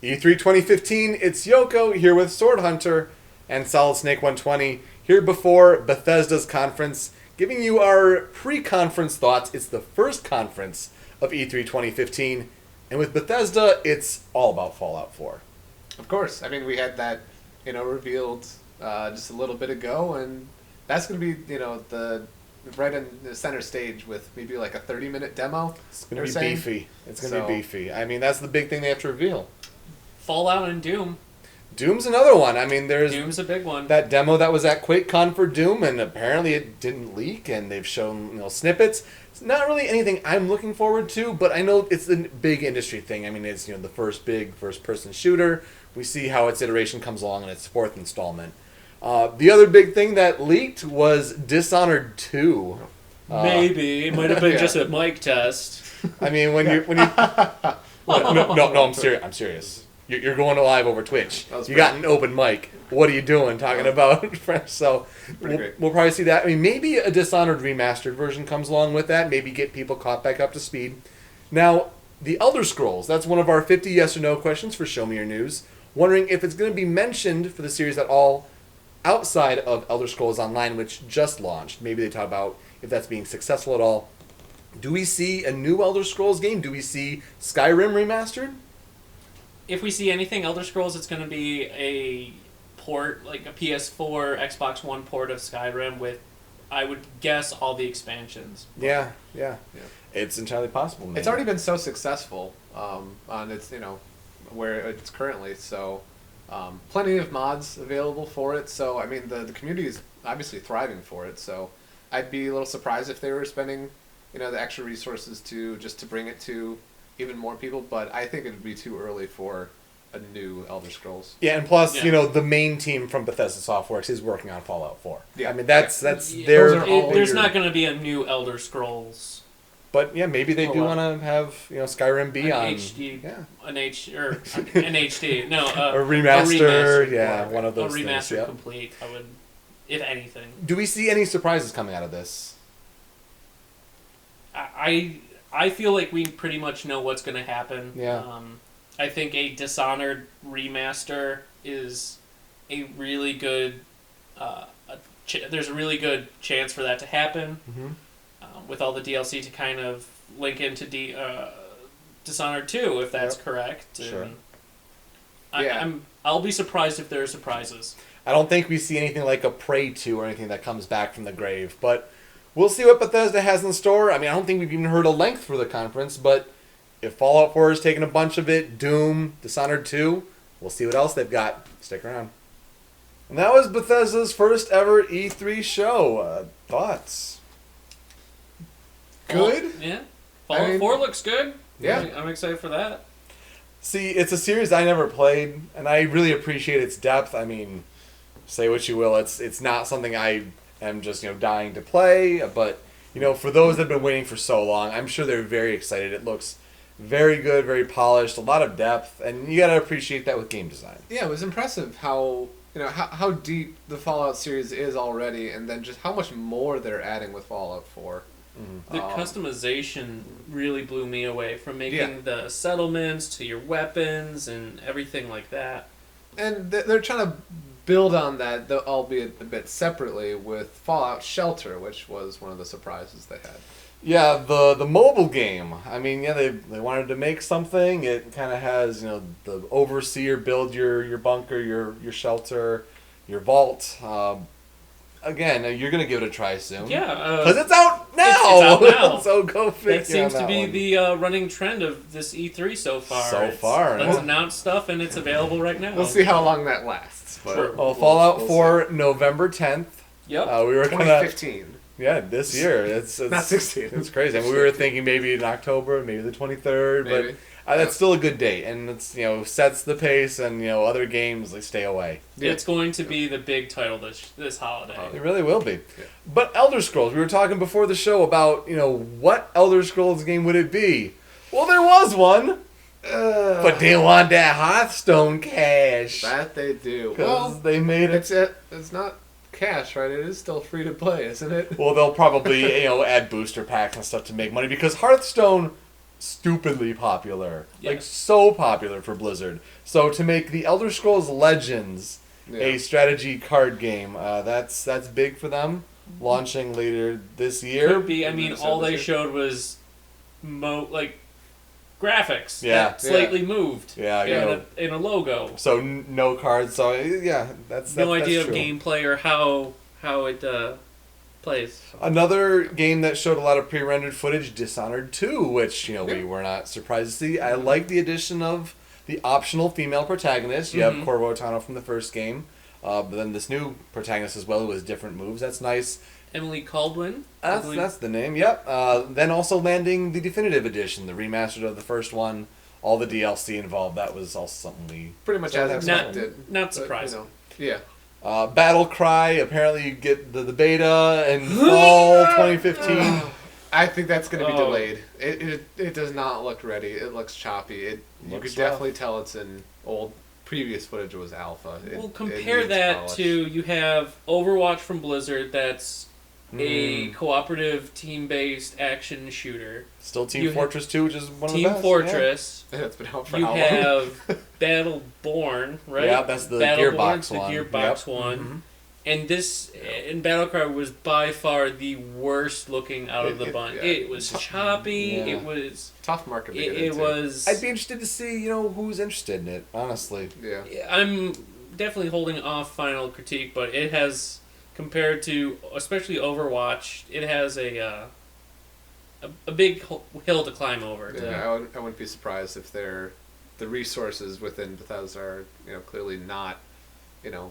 E3 2015, it's Youko here with SwordHunter and Solid Snake 120 here before Bethesda's conference, giving you our pre-conference thoughts. It's the first conference of E3 2015, and with Bethesda, it's all about Fallout 4. Of course. I mean, we had that, revealed just a little bit ago, and that's going to be, the right in the center stage with maybe like a 30-minute demo. It's going to be beefy. It's going to be beefy. I mean, that's the big thing they have to reveal. Fallout and Doom. Doom's another one. I mean, there's Doom's a big one. That demo that was at QuakeCon for Doom, and apparently it didn't leak, and they've shown snippets. It's not really anything I'm looking forward to, but I know it's a big industry thing. I mean, it's the first big first-person shooter. We see how its iteration comes along in its fourth installment. The other big thing that leaked was Dishonored 2. Maybe it might have been just a mic test. I mean, when you no, I'm serious. I'm serious. You're going live over Twitch. You got an open mic. What are you doing? Talking about French. So we'll probably see that. I mean, maybe a Dishonored remastered version comes along with that. Maybe get people caught back up to speed. Now, the Elder Scrolls. That's one of our 50 yes or no questions for Show Me Your News. Wondering if it's going to be mentioned for the series at all outside of Elder Scrolls Online, which just launched. Maybe they talk about if that's being successful at all. Do we see a new Elder Scrolls game? Do we see Skyrim remastered? If we see anything Elder Scrolls, it's going to be a port, like a PS4, Xbox One port of Skyrim with, I would guess, all the expansions. Yeah. It's entirely possible. Maybe. It's already been so successful on its, where it's currently. So plenty of mods available for it. So, I mean, the community is obviously thriving for it. So I'd be a little surprised if they were spending, the extra resources to bring it to even more people, but I think it would be too early for a new Elder Scrolls. Yeah, and plus, the main team from Bethesda Softworks is working on Fallout 4. Yeah. I mean, that's there's their... not going to be a new Elder Scrolls. But yeah, maybe they do want to have Skyrim be on HD, yeah. an HD, no, a remaster, yeah, one of those a remaster things, yeah. complete. I would, if anything. Do we see any surprises coming out of this? I feel like we pretty much know what's going to happen. Yeah. I think a Dishonored remaster is a really good. There's a really good chance for that to happen. Mm-hmm. With all the DLC to kind of link into Dishonored 2, if that's correct. Sure. I'll be surprised if there are surprises. I don't think we see anything like a Prey 2 or anything that comes back from the grave, but we'll see what Bethesda has in store. I mean, I don't think we've even heard a length for the conference, but if Fallout 4 is taking a bunch of it, Doom, Dishonored 2, we'll see what else they've got. Stick around. And that was Bethesda's first ever E3 show. Thoughts? Good? Yeah. Fallout 4 looks good. Yeah. I'm excited for that. See, it's a series I never played, and I really appreciate its depth. I mean, say what you will, it's not something I am just dying to play, but for those that have been waiting for so long, I'm sure they're very excited. It looks very good, very polished, a lot of depth, and you gotta appreciate that with game design. Yeah, it was impressive how how deep the Fallout series is already, and then just how much more they're adding with Fallout 4. Mm-hmm. The customization really blew me away, from making the settlements to your weapons and everything like that. And they're trying to build on that, albeit a bit separately, with Fallout Shelter, which was one of the surprises they had. Yeah, the mobile game. I mean, they wanted to make something. It kind of has the overseer build your bunker, your shelter, your vault. Again, you're gonna give it a try soon. Yeah, because it's out now. It's out now. So go figure. That seems to be one. the running trend of this E3 so far. Let's announce stuff and it's available right now. We'll see how long that lasts. But sure. Well, Fallout 4, November 10th. Yep. We were 2015. Yeah, this year. It's not 16. It's crazy. I mean, we were thinking maybe in October, maybe the 23rd, maybe. But that's still a good date, and it's sets the pace, and other games stay away. Yeah. It's going to be the big title this holiday. It really will be. Yeah. But Elder Scrolls, we were talking before the show about what Elder Scrolls game would it be? Well, there was one, but they want that Hearthstone cash. That they do. Well, they made it. It's not cash, right? It is still free to play, isn't it? Well, they'll probably add booster packs and stuff to make money, because Hearthstone stupidly popular. Yeah. Like, so popular for Blizzard. So to make the Elder Scrolls Legends a strategy card game, that's big for them. Launching later this year. Could be. I mean, all they showed was graphics that slightly moved. Yeah, in a logo. So no cards. So yeah, that's no idea true. of gameplay or how it plays. Another game that showed a lot of pre-rendered footage, Dishonored 2, which we were not surprised to see. I like the addition of the optional female protagonist. You have Corvo Attano from the first game, but then this new protagonist as well who has different moves. That's nice. Emily Caldwin. That's the name. Yep. Then also landing the definitive edition, the remastered of the first one, all the DLC involved. That was also something we pretty much as expected. Not surprising. Yeah. Battle Cry. Apparently, you get the beta in fall 2015. I think that's going to be delayed. It does not look ready. It looks choppy. You could definitely tell it's in old. Previous footage was alpha. Compare that to you have Overwatch from Blizzard. That's a cooperative, team-based action shooter. Still Team Fortress 2, which is one of the Team best. Fortress. Yeah. That's been out for you how long? have Battleborn, right? Yeah, that's the Gearbox one. The Gearbox one. Mm-hmm. And this, in Battlecry, was by far the worst looking out of the bunch. Yeah. It was choppy. Yeah. It was tough market to get it into. was. I'd be interested to see, who's interested in it. Honestly. Yeah. I'm definitely holding off final critique, but it has, compared to especially Overwatch, it has a big hill to climb over. Yeah, I wouldn't be surprised if the resources within Bethesda are clearly not.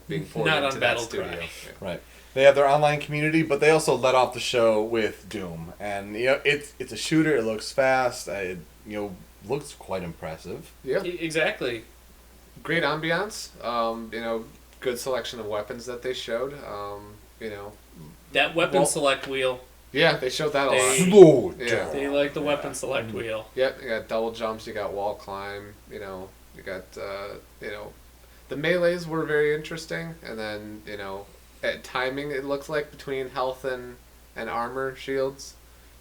Being poured into that studio. Yeah. Right. They have their online community, but they also let off the show with Doom, and it's a shooter. It looks fast. It looks quite impressive. Yeah. Exactly. Great ambiance. Good selection of weapons that they showed. That weapon select wheel. Yeah, they showed that a lot. Slow down. They like the weapon select wheel. Yep, you got double jumps. You got wall climb. You got the melees were very interesting, and then at timing it looks like between health and armor shields,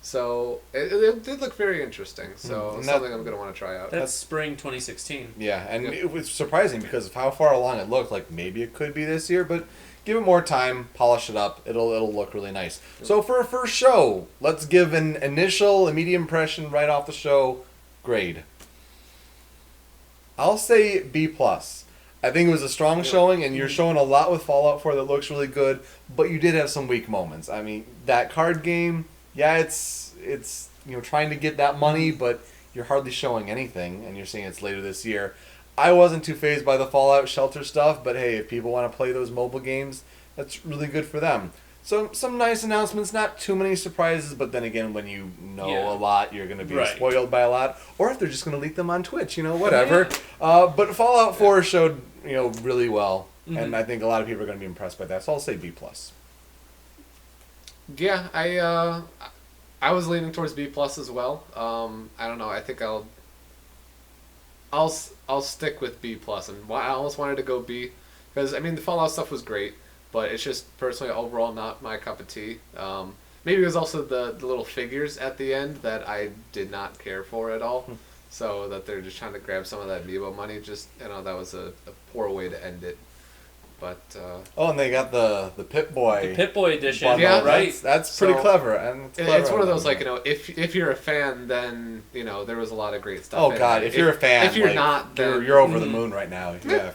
so it did look very interesting. So something I'm gonna want to try out. That's spring 2016. Yeah, and it was surprising because of how far along it looked. Like maybe it could be this year, but give it more time, polish it up. It'll look really nice. So for a first show, let's give an initial, immediate impression right off the show grade. I'll say B+. I think it was a strong showing, and you're showing a lot with Fallout 4 that looks really good, but you did have some weak moments. I mean, that card game, it's trying to get that money, but you're hardly showing anything, and you're saying it's later this year. I wasn't too fazed by the Fallout Shelter stuff, but hey, if people want to play those mobile games, that's really good for them. So some nice announcements, not too many surprises, but then again, when you know a lot, you're going to be spoiled by a lot. Or if they're just going to leak them on Twitch, whatever. But Fallout 4 showed, really well, and I think a lot of people are going to be impressed by that. So I'll say B+. Yeah, I was leaning towards B+ as well. I don't know. I think I'll stick with B+. And I almost wanted to go B because the Fallout stuff was great. But it's just personally overall not my cup of tea. Maybe it was also the little figures at the end that I did not care for at all. So that they're just trying to grab some of that Amiibo money. Just that was a poor way to end it. But and they got the Pip-Boy. The Pip-Boy edition. Bundle. Yeah, right. That's pretty clever. And it's one of those if you're a fan, then there was a lot of great stuff. Oh God, if you're a fan, if you're not, then you're over the moon right now. Yeah.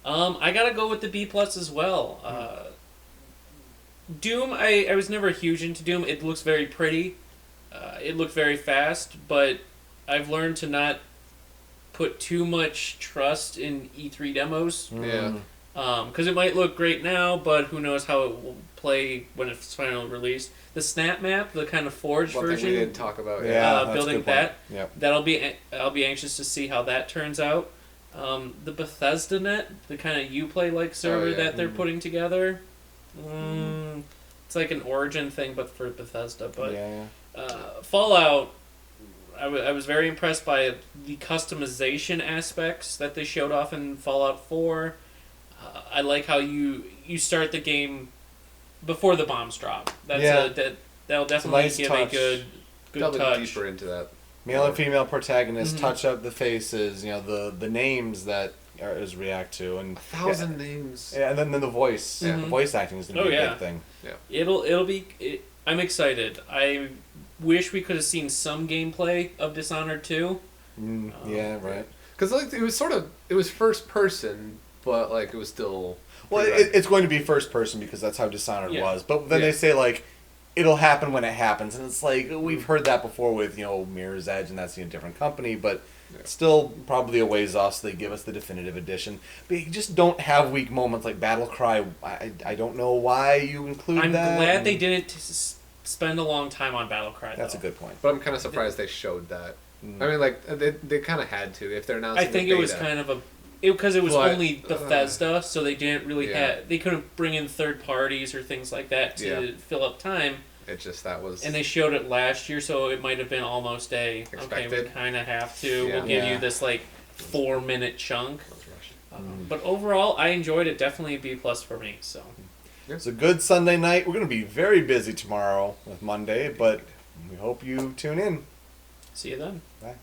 I gotta go with the B+ as well. Doom, I was never huge into Doom. It looks very pretty. It looked very fast, but I've learned to not put too much trust in E3 demos. Yeah. Because it might look great now, but who knows how it will play when it's finally released. The Snap Map, the kind of forged version. We didn't talk about. Building that. Yep. I'll be anxious to see how that turns out. The Bethesda Net, the kind of Uplay-like server that they're putting together. It's like an Origin thing, but for Bethesda. But Fallout, I was very impressed by the customization aspects that they showed off in Fallout 4. I like how you start the game before the bombs drop. That'll definitely give a good Delving touch. deeper into that. Male and female protagonists, touch up the faces, the names that is react to, and 1,000 names. Yeah, and then the voice. The voice acting is going to be a big thing. Yeah. It'll be. I'm excited. I wish we could have seen some gameplay of Dishonored 2. Yeah, right. Because it was first person, but like it was still. Well, it's going to be first person because that's how Dishonored was. But then they say like, it'll happen when it happens, and it's like we've heard that before with Mirror's Edge, and that's a different company, but still probably a ways off. So they give us the definitive edition, but you just don't have weak moments like Battle Cry. I don't know why you include that. I'm glad they didn't spend a long time on Battle Cry. That's a good point. But I'm kind of surprised they showed that. I mean, like they kind of had to if they're announcing. I think it was kind of because it was only Bethesda, so they didn't really they couldn't bring in third parties or things like that to fill up time. It just that was. And they showed it last year, so it might have been almost expected. Okay, we kind of have to. We'll give you this 4-minute chunk. But overall, I enjoyed it. Definitely a B+ for me. So. It's a good Sunday night. We're going to be very busy tomorrow with Monday, but we hope you tune in. See you then. Bye.